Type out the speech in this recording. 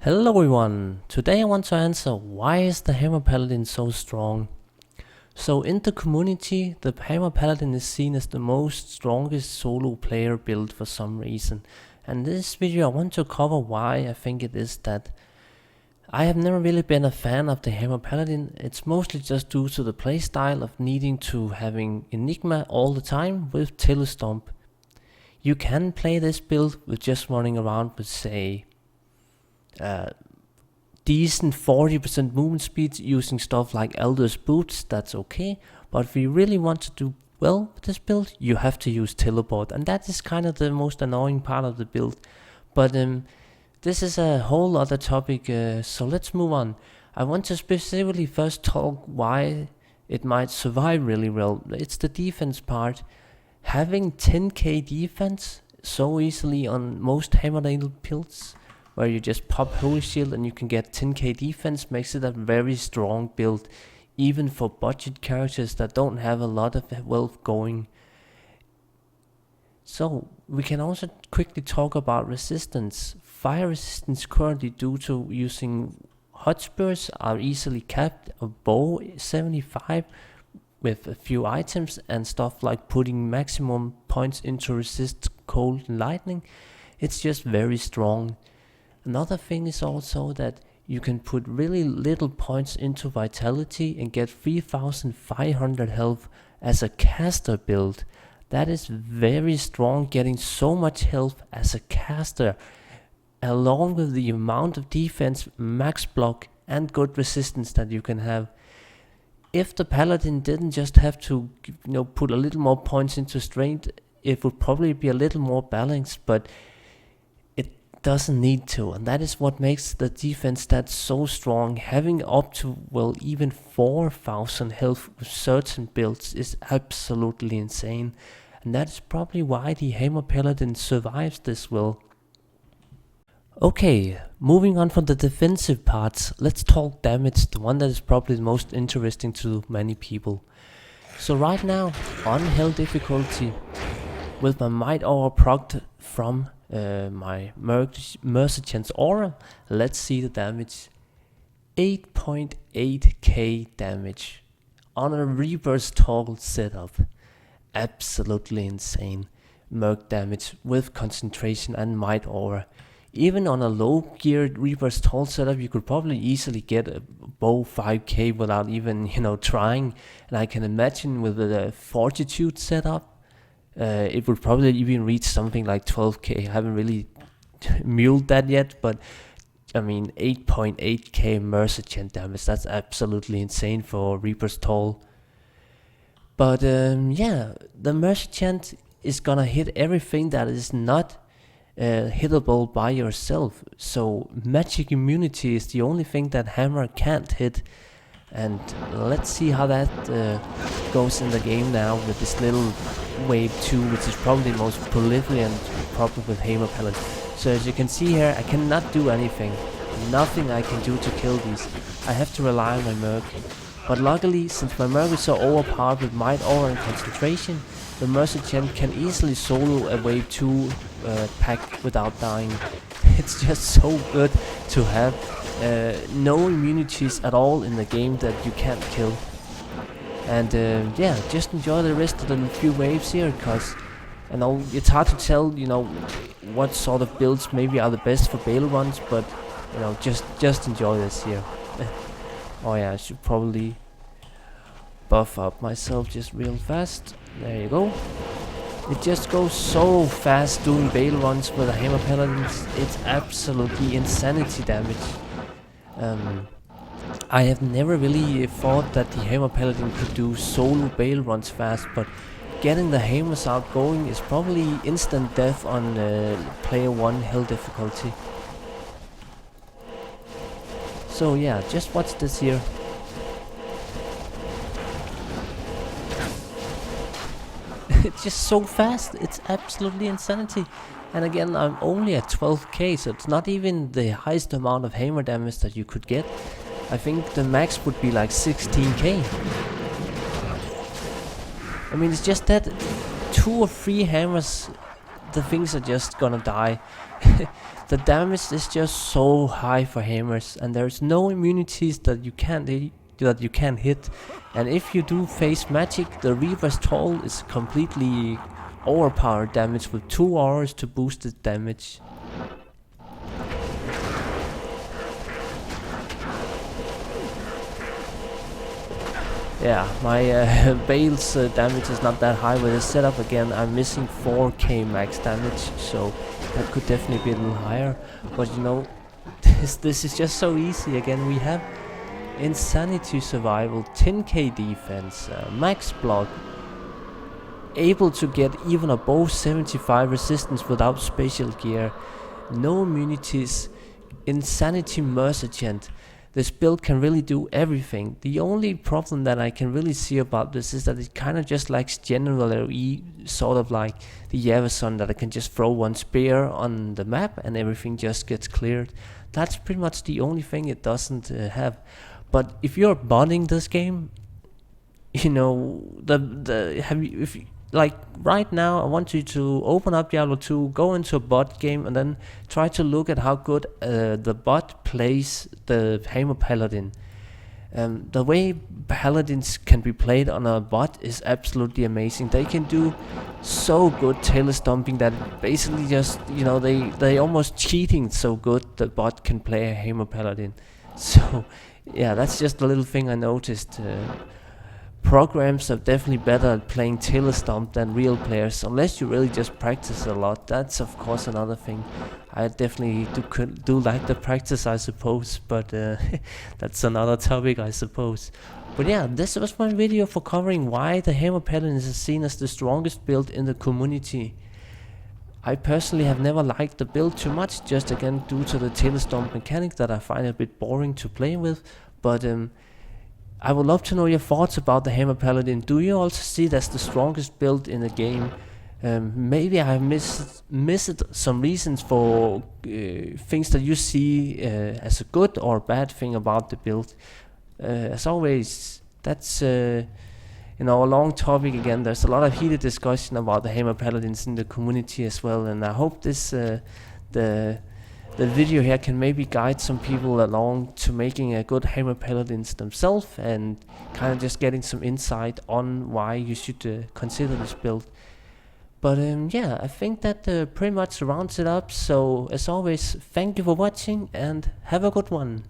Hello everyone, today I want to answer why is the Hammer Paladin so strong. So in the community, the Hammer Paladin is seen as the most strongest solo player build for some reason. And in this video I want to cover why I think it is that. I have never really been a fan of the Hammer Paladin. It's mostly just due to the playstyle of needing to having Enigma all the time with Telestomp. You can play this build with just running around with say decent 40% movement speed using stuff like Elder's Boots, that's okay. But if you really want to do well with this build, you have to use teleport, and that is kind of the most annoying part of the build. But this is a whole other topic, so let's move on. I want to specifically first talk why it might survive really well. It's the defense part. Having 10k defense so easily on most Hammer builds, where you just pop Holy Shield and you can get 10k defense, makes it a very strong build, even for budget characters that don't have a lot of wealth going. So we can also quickly talk about resistance. Fire resistance currently, due to using hotspurs, are easily capped above 75 with a few items and stuff like putting maximum points into resist cold and lightning. It's just very strong. Another thing is also that you can put really little points into vitality and get 3500 health as a caster build. That is very strong, getting so much health as a caster, along with the amount of defense, max block and good resistance that you can have. If the Paladin didn't just have to put a little more points into strength, it would probably be a little more balanced, but doesn't need to, and that is what makes the defense stats so strong. Having up to even 4000 health with certain builds is absolutely insane, and that is probably why the Hammer Paladin survives this well. Okay, moving on from the defensive parts, let's talk damage, the one that is probably the most interesting to many people. So right now, on hell difficulty, with my Might Aura procced from my Merchant's Aura, let's see the damage. 8.8k damage on a reverse toggle setup. Absolutely insane merc damage with concentration and Might Aura. Even on a low geared reverse toggle setup, you could probably easily get above 5k without even trying. And I can imagine with a Fortitude setup, it would probably even reach something like 12k. I haven't really muled that yet, but I mean 8.8k Merchant damage, that's absolutely insane for Reaper's Toll. But yeah, the Merchant is gonna hit everything that is not hittable by yourself. So magic immunity is the only thing that Hammer can't hit. And let's see how that goes in the game now with this little wave 2, which is probably the most prolific problem with Hammer Paladin. So as you can see here, I cannot do anything. Nothing I can do to kill these. I have to rely on my Merc. But luckily, since my Merc is so overpowered with Might Aura and concentration, the Merchant can easily solo a wave 2 pack without dying. It's just so good to have no immunities at all in the game that you can't kill. And yeah, just enjoy the rest of the few waves here, because I know it's hard to tell what sort of builds maybe are the best for bail runs, but just enjoy this here. Oh yeah, I should probably buff up myself just real fast. There you go. It just goes so fast doing bail runs with a Hammer Paladin. It's absolutely insanity damage. I have never really thought that the Hammer Paladin could do solo bail runs fast, but getting the hammers out going is probably instant death on player 1 hell difficulty. So yeah, just watch this here. It's just so fast, it's absolutely insanity. And again, I'm only at 12k, so it's not even the highest amount of hammer damage that you could get. I think the max would be like 16k. I mean, it's just that 2 or 3 hammers the things are just gonna die. The damage is just so high for hammers, and there's no immunities that you can't hit. And if you do face magic, the Reaper's Toll is completely overpowered damage with 2 auras to boost its damage. Yeah, my Bale's damage is not that high with this setup. Again, I'm missing 4k max damage, so that could definitely be a little higher. But you know, this is just so easy. Again, we have Insanity Survival, 10k defense, max block, able to get even above 75 resistance without special gear, no immunities, Insanity Merchant. This build can really do everything. The only problem that I can really see about this is that it kind of just likes general RE, sort of like the Yavason, that I can just throw one spear on the map and everything just gets cleared. That's pretty much the only thing it doesn't have. But if you're botting this game, you know, like right now, I want you to open up Diablo 2, go into a bot game, and then try to look at how good the bot plays the Hammer Paladin. The way Paladins can be played on a bot is absolutely amazing. They can do so good tail stomping that basically just, you know, they almost cheating so good the bot can play a Hammer Paladin. So yeah, that's just a little thing I noticed. Programs are definitely better at playing tail stomp than real players, unless you really just practice a lot. That's of course another thing. I definitely do like the practice, I suppose, but that's another topic, I suppose. But yeah, this was my video for covering why the Hammer Paladin is seen as the strongest build in the community. I personally have never liked the build too much, just again due to the tail stomp mechanic that I find a bit boring to play with, but I would love to know your thoughts about the Hammer Paladin. Do you also see it as the strongest build in the game? Maybe I have missed some reasons for things that you see as a good or bad thing about the build. As always, that's you know, a long topic again. There's a lot of heated discussion about the Hammer Paladins in the community as well, and I hope this the video here can maybe guide some people along to making a good Hammer Paladins themselves, and kind of just getting some insight on why you should consider this build. But yeah, I think that pretty much rounds it up. So as always, thank you for watching and have a good one.